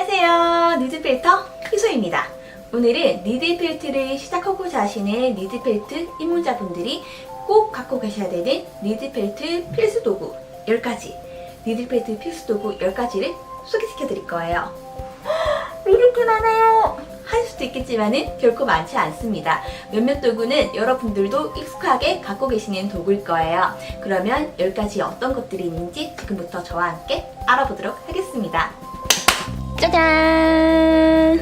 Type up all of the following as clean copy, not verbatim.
안녕하세요. 니드펠터 희소입니다. 오늘은 니드펠트를 시작하고자 하시는 니드펠트 입문자분들이 꼭 갖고 계셔야 되는 니드펠트 필수 도구 10가지, 니드펠트 필수 도구 10가지를 소개시켜 드릴 거예요. 왜 이렇게 많아요? 할 수도 있겠지만은 결코 많지 않습니다. 몇몇 도구는 여러분들도 익숙하게 갖고 계시는 도구일 거예요. 그러면 10가지 어떤 것들이 있는지 지금부터 저와 함께 알아보도록 하겠습니다. 짜잔!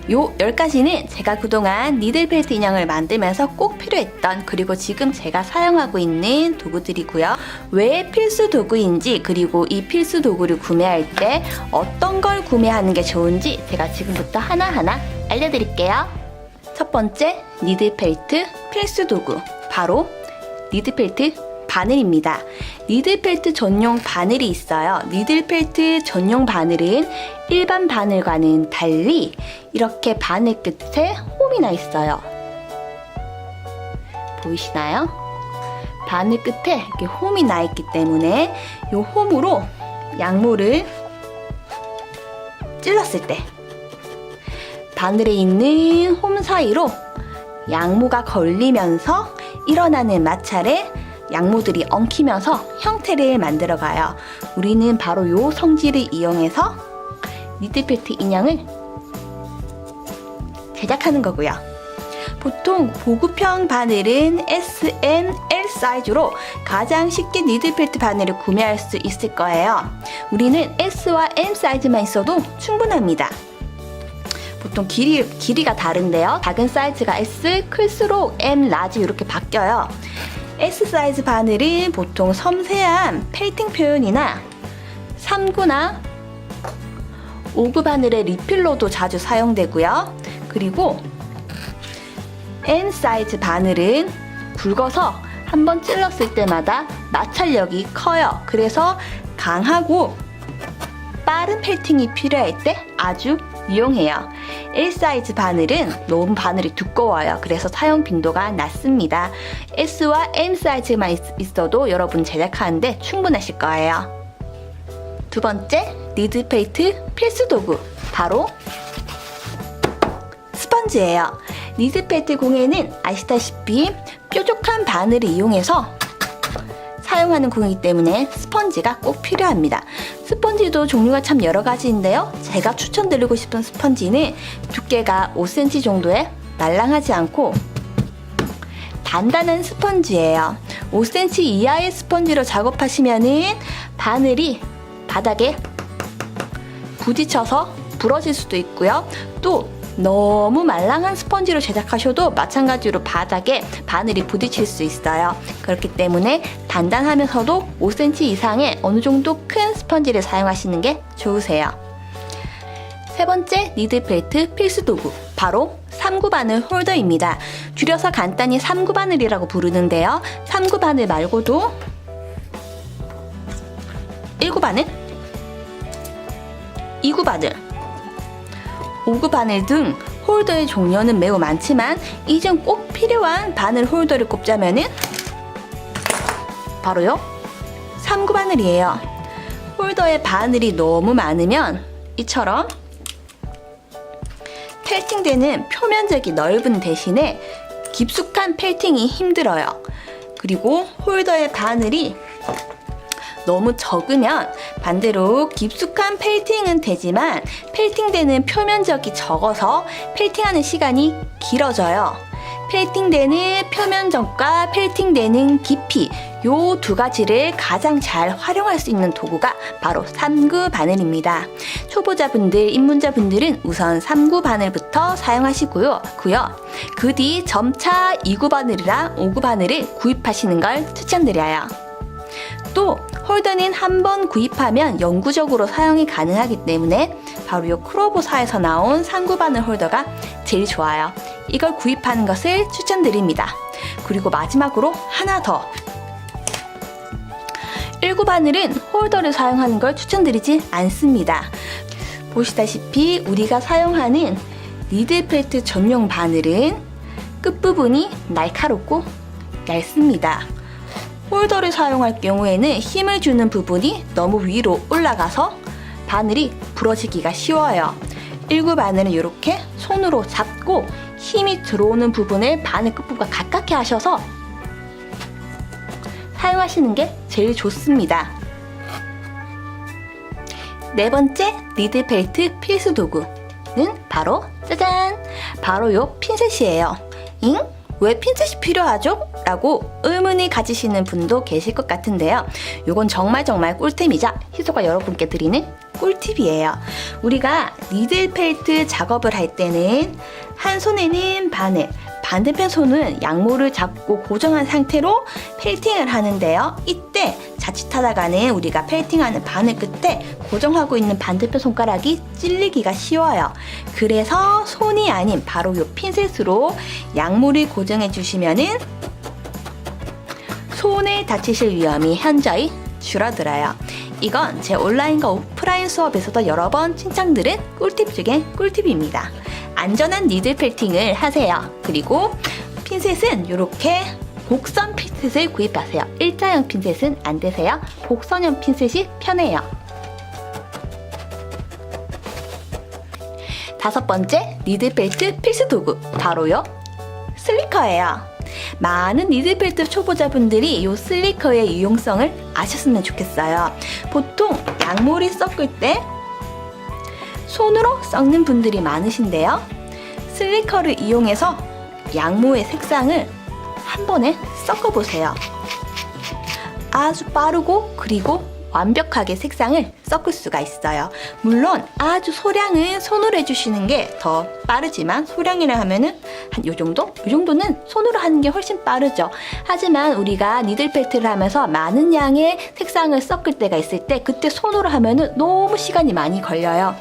요 10가지는 제가 그동안 니들펠트 인형을 만들면서 꼭 필요했던, 그리고 지금 제가 사용하고 있는 도구들이고요. 왜 필수 도구인지, 그리고 이 필수 도구를 구매할 때 어떤 걸 구매하는 게 좋은지 제가 지금부터 하나하나 알려드릴게요. 첫 번째 니들펠트 필수 도구, 바로 니들펠트 바늘입니다. 니들펠트 전용 바늘이 있어요. 니들펠트 전용 바늘은 일반 바늘과는 달리 이렇게 바늘 끝에 홈이 나 있어요. 보이시나요? 바늘 끝에 이렇게 홈이 나 있기 때문에 이 홈으로 양모를 찔렀을 때 바늘에 있는 홈 사이로 양모가 걸리면서 일어나는 마찰에 양모들이 엉키면서 형태를 만들어가요. 우리는 바로 이 성질을 이용해서 니들펠트 인형을 제작하는 거고요. 보통 보급형 바늘은 S, M, L 사이즈로 가장 쉽게 니들펠트 바늘을 구매할 수 있을 거예요. 우리는 S와 M 사이즈만 있어도 충분합니다. 보통 길이가 다른데요. 작은 사이즈가 S, 클수록 M, 라지 이렇게 바뀌어요. S 사이즈 바늘은 보통 섬세한 페인팅 표현이나 3구나 5구 바늘의 리필로도 자주 사용되고요. 그리고 M 사이즈 바늘은 굵어서 한번 찔렀을 때마다 마찰력이 커요. 그래서 강하고 빠른 페인팅이 필요할 때 아주 유용해요. L 사이즈 바늘은 너무 바늘이 두꺼워요. 그래서 사용 빈도가 낮습니다. S와 M 사이즈만 있어도 여러분 제작하는데 충분하실 거예요. 두 번째 니들펠트 필수 도구, 바로 스펀지예요. 니들펠트 공예는 아시다시피 뾰족한 바늘을 이용해서 사용하는 공이기 때문에 스펀지가 꼭 필요합니다. 스펀지도 종류가 참 여러 가지인데요. 제가 추천드리고 싶은 스펀지는 두께가 5cm 정도에 말랑하지 않고 단단한 스펀지예요. 5cm 이하의 스펀지로 작업하시면은 바늘이 바닥에 부딪혀서 부러질 수도 있고요. 또 너무 말랑한 스펀지로 제작하셔도 마찬가지로 바닥에 바늘이 부딪힐 수 있어요. 그렇기 때문에 단단하면서도 5cm 이상의 어느 정도 큰 스펀지를 사용하시는 게 좋으세요. 세 번째 니들펠트 필수 도구, 바로 3구 바늘 홀더입니다. 줄여서 간단히 3구 바늘이라고 부르는데요. 3구 바늘 말고도 1구 바늘, 2구 바늘, 5구 바늘 등 홀더의 종류는 매우 많지만 이 중 꼭 필요한 바늘 홀더를 꼽자면은 바로요 3구 바늘이에요. 홀더에 바늘이 너무 많으면 이처럼 펠팅되는 표면적이 넓은 대신에 깊숙한 펠팅이 힘들어요. 그리고 홀더의 바늘이 너무 적으면 반대로 깊숙한 펠팅은 되지만 펠팅되는 표면적이 적어서 펠팅하는 시간이 길어져요. 펠팅되는 표면적과 펠팅되는 깊이, 요 두 가지를 가장 잘 활용할 수 있는 도구가 바로 3구 바늘입니다. 초보자분들, 입문자분들은 우선 3구 바늘부터 사용하시고요. 그 뒤 점차 2구 바늘이랑 5구 바늘을 구입하시는 걸 추천드려요. 또 홀더는 한번 구입하면 영구적으로 사용이 가능하기 때문에 바로 이 크로보사에서 나온 3구 바늘 홀더가 제일 좋아요. 이걸 구입하는 것을 추천드립니다. 그리고 마지막으로 하나 더, 1구 바늘은 홀더를 사용하는 걸 추천드리지 않습니다. 보시다시피 우리가 사용하는 니들펠트 전용 바늘은 끝부분이 날카롭고 얇습니다. 홀더를 사용할 경우에는 힘을 주는 부분이 너무 위로 올라가서 바늘이 부러지기가 쉬워요. 1구 바늘은 이렇게 손으로 잡고 힘이 들어오는 부분을 바늘 끝부분과 가깝게 하셔서 사용하시는 게 제일 좋습니다. 네 번째 니들 펠트 필수 도구는 바로 짜잔! 바로 요 핀셋이에요. 잉? 왜 핀셋이 필요하죠? 라고 의문을 가지시는 분도 계실 것 같은데요. 이건 정말 꿀템이자 희소가 여러분께 드리는 꿀팁이에요. 우리가 니들 펠트 작업을 할 때는 한 손에는 바늘, 반대편 손은 양모를 잡고 고정한 상태로 펠팅을 하는데요. 이때 자칫하다가는 우리가 펠팅하는 바늘 끝에 고정하고 있는 반대편 손가락이 찔리기가 쉬워요. 그래서 손이 아닌 바로 이 핀셋으로 양모를 고정해 주시면은 손에 다치실 위험이 현저히 줄어들어요. 이건 제 온라인과 오프라인 수업에서도 여러 번 칭찬드린 꿀팁 중에 꿀팁입니다. 안전한 니들 펠팅을 하세요. 그리고 핀셋은 이렇게 곡선 핀셋을 구입하세요. 일자형 핀셋은 안 되세요. 곡선형 핀셋이 편해요. 다섯 번째 니들 펠트 필수 도구 바로요 슬리커예요. 많은 니들 펠트 초보자분들이 이 슬리커의 유용성을 아셨으면 좋겠어요. 보통 양모를 섞을 때 손으로 섞는 분들이 많으신데요. 슬리커를 이용해서 양모의 색상을 한 번에 섞어보세요. 아주 빠르고 그리고 완벽하게 색상을 섞을 수가 있어요. 물론 아주 소량은 손으로 해주시는 게 더 빠르지만 소량이라 하면은 한 요 정도? 이 정도는 손으로 하는 게 훨씬 빠르죠. 하지만 우리가 니들 펠트를 하면서 많은 양의 색상을 섞을 때가 있을 때 그때 손으로 하면은 너무 시간이 많이 걸려요.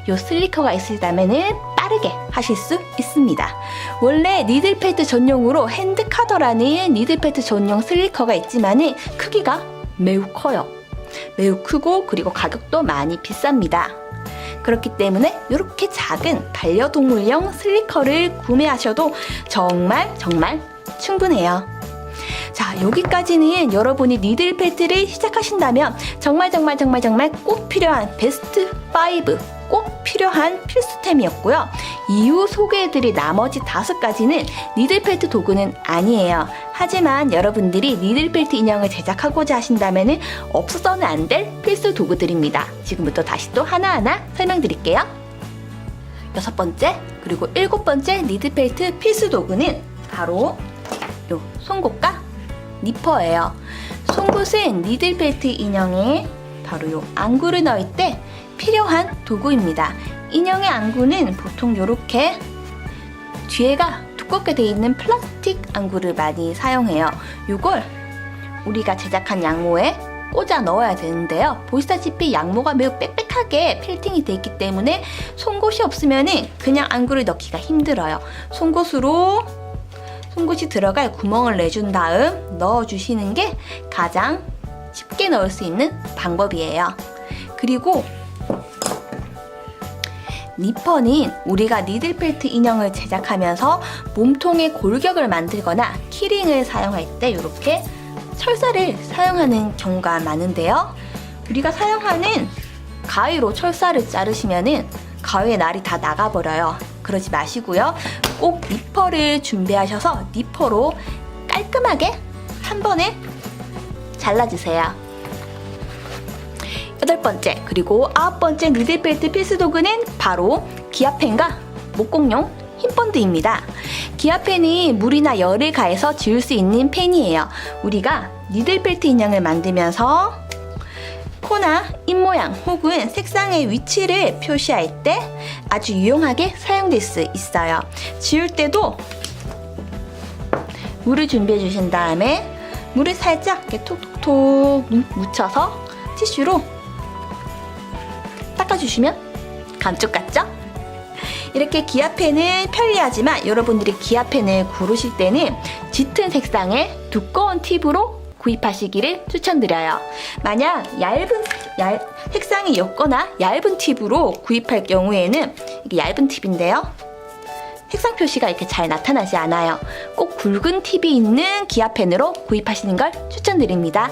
요 슬리커가 있으시다면은 빠르게 하실 수 있습니다. 원래 니들 펠트 전용으로 핸드카더라는 니들 펠트 전용 슬리커가 있지만은 크기가 매우 커요. 매우 크고 그리고 가격도 많이 비쌉니다. 그렇기 때문에 이렇게 작은 반려동물용 슬리커를 구매하셔도 정말 충분해요. 자, 여기까지는 여러분이 니들 펠트를 시작하신다면 정말 꼭 필요한 베스트 5 꼭 필요한 필수템이었고요. 이후 소개해드릴 나머지 5가지는 니들 펠트 도구는 아니에요. 하지만 여러분들이 니들 펠트 인형을 제작하고자 하신다면 없어서는 안 될 필수 도구들입니다. 지금부터 다시 또 하나하나 설명드릴게요. 6번째 그리고 7번째 니들 펠트 필수 도구는 바로 요 송곳과 니퍼예요. 송곳은 니들 펠트 인형에 바로 요 안구를 넣을 때 필요한 도구입니다. 인형의 안구는 보통 이렇게 뒤에가 두껍게 되어 있는 플라스틱 안구를 많이 사용해요. 이걸 우리가 제작한 양모에 꽂아 넣어야 되는데요. 보시다시피 양모가 매우 빽빽하게 필팅이 되어 있기 때문에 송곳이 없으면 그냥 안구를 넣기가 힘들어요. 송곳이 들어갈 구멍을 내준 다음 넣어주시는 게 가장 쉽게 넣을 수 있는 방법이에요. 그리고 니퍼는 우리가 니들 펠트 인형을 제작하면서 몸통에 골격을 만들거나 키링을 사용할 때 이렇게 철사를 사용하는 경우가 많은데요. 우리가 사용하는 가위로 철사를 자르시면은 가위의 날이 다 나가버려요. 그러지 마시고요. 꼭 니퍼를 준비하셔서 니퍼로 깔끔하게 한 번에 잘라주세요. 8번째 그리고 9번째 니들 펠트 필수 도구는 바로 기아펜과 목공용 흰본드입니다. 기아펜이 물이나 열을 가해서 지울 수 있는 펜이에요. 우리가 니들 펠트 인형을 만들면서 코나 입모양 혹은 색상의 위치를 표시할 때 아주 유용하게 사용될 수 있어요. 지울 때도 물을 준비해 주신 다음에 물을 살짝 이렇게 톡톡톡 묻혀서 티슈로 닦아주시면 감쪽 같죠? 이렇게 기아펜은 편리하지만 여러분들이 기아펜을 고르실 때는 짙은 색상의 두꺼운 팁으로 구입하시기를 추천드려요. 만약 색상이 옅거나 얇은 팁으로 구입할 경우에는 이게 얇은 팁인데요. 색상 표시가 이렇게 잘 나타나지 않아요. 꼭 굵은 팁이 있는 기아펜으로 구입하시는 걸 추천드립니다.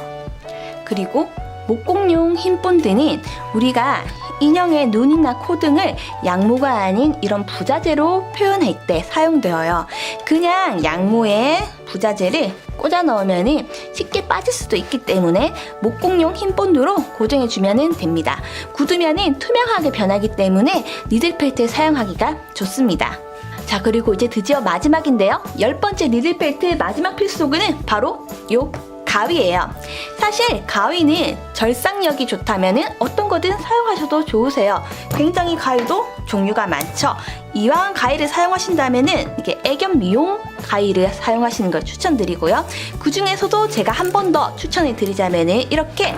그리고 목공용 흰본드는 우리가 인형의 눈이나 코 등을 양모가 아닌 이런 부자재로 표현할 때 사용되어요. 그냥 양모에 부자재를 꽂아 넣으면 쉽게 빠질 수도 있기 때문에 목공용 흰 본드로 고정해주면 됩니다. 굳으면 투명하게 변하기 때문에 니들펠트에 사용하기가 좋습니다. 자, 그리고 이제 드디어 마지막인데요. 10번째 니들펠트 마지막 필수도구는 바로 요 가위예요. 사실 가위는 절삭력이 좋다면 어떤 거든 사용하셔도 좋으세요. 굉장히 가위도 종류가 많죠. 이왕 가위를 사용하신다면 이게 애견 미용 가위를 사용하시는 걸 추천드리고요. 그 중에서도 제가 한 번 더 추천해 드리자면 이렇게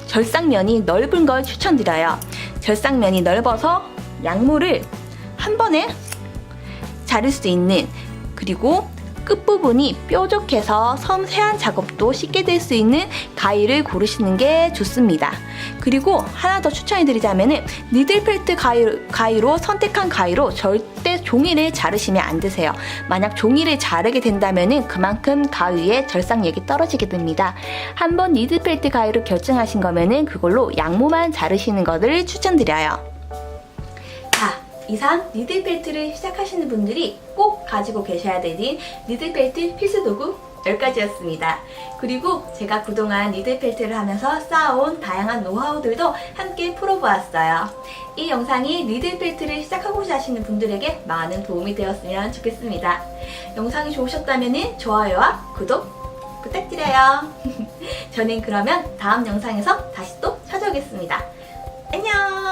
절삭면이 넓은 걸 추천드려요. 절삭면이 넓어서 양모를 한 번에 자를 수 있는, 그리고 끝부분이 뾰족해서 섬세한 작업도 쉽게 될 수 있는 가위를 고르시는 게 좋습니다. 그리고 하나 더 추천해드리자면 니들펠트 가위로 선택한 가위로 절대 종이를 자르시면 안 되세요. 만약 종이를 자르게 된다면 그만큼 가위의 절삭력이 떨어지게 됩니다. 한번 니들펠트 가위로 결정하신 거면 그걸로 양모만 자르시는 것을 추천드려요. 이상 니들펠트를 시작하시는 분들이 꼭 가지고 계셔야 되는 니들펠트 필수도구 10가지였습니다. 그리고 제가 그동안 니들펠트를 하면서 쌓아온 다양한 노하우들도 함께 풀어보았어요. 이 영상이 니들펠트를 시작하고자 하시는 분들에게 많은 도움이 되었으면 좋겠습니다. 영상이 좋으셨다면 좋아요와 구독 부탁드려요. 저는 그러면 다음 영상에서 다시 또 찾아오겠습니다. 안녕!